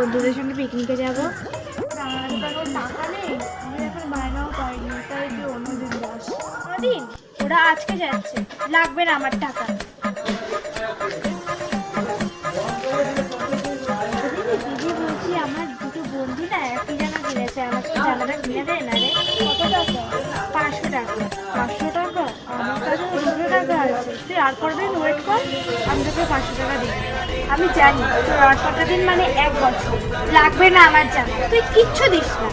বন্ধুদের সঙ্গে পিকনিকে যাব। আমার কাছে টাকা নেই, আমি এখন বায়নাও পাইনি, তাই তুই অন্যদিন যাস। দিন ওরা আজকে যাচ্ছে, লাগবে না আমার টাকা। দিদি বলছি আমার দুটো বন্ধু না একই জামা কিনেছে, আমার তো জামাটা কিনে দেয় না রে। কত টাকা? 500 টাকা। 500 টাকা? আমার কাছে 200 টাকা আছে। তুই আর কতদিন ওয়েট কর, আমি তোকে 500 টাকা দিই। আমি জানি তোর আর কটা দিন মানে 1 বছর। লাগবে না আমার জামা, তুই কিচ্ছু দিস না।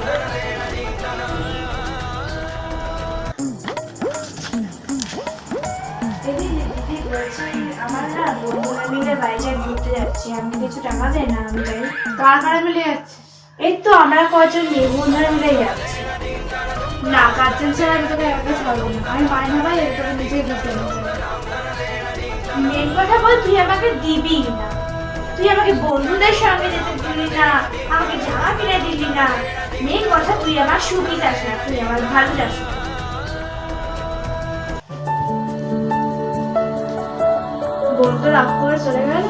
দিদি বলছি আমার না বন্ধুরা মিলে বাইরে ঘুরতে যাচ্ছি, আমি কিছু টাকা দেয় না আমি যাই। কার কারে মিলে যাচ্ছিস? এই তো আমরা কজন মেয়ে বন্ধুরা মিলে যাচ্ছি। না, গার্জেন ছাড়া আমি তোকে একা ছাড়বো না। আমি বায়না পাই, তোকে নিজেই ঘুরতে নিয়ে যাবো। মেন কথা বল, তুই আমাকে দিবি না। তুই আমাকে বন্ধুদের সঙ্গে যেতে দিলি না, আমাকে জামা কিনে দিলি না। মেন কথা তুই আমার সুখী চাস না, তুই আমার ভালো চাস না। বোন তো রাগ করে চলে গেল।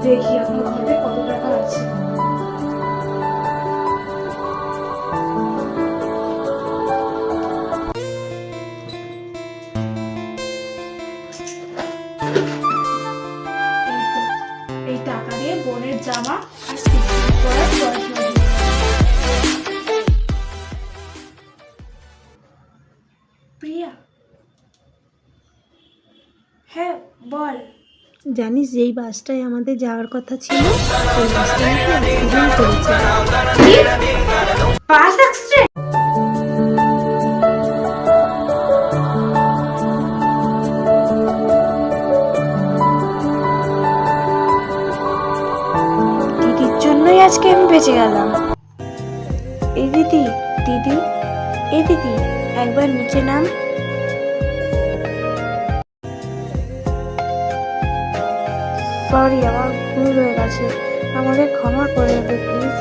দেখি আমার ঘরে কত টাকা আছে। এই টাকা দিয়ে বোনের জামা আর পিকনিক করার পড়াশোনা দিয়ে দেবো। প্রিয়া, হ্যাঁ বল। জানিস যেই বাসটায় আমাদের যাওয়ার কথা ছিল ওই বাসটা নাকি অ্যাক্সিডেন্ট করেছে। Bus accident? দিদির জন্যই আজকে আমি বেঁচে গেলাম। এই দিদি, দিদি, এই দিদি, একবার নিচে নাম। সরি, আমার ভুল হয়ে গেছে, আমাকে ক্ষমা করে দে প্লিজ।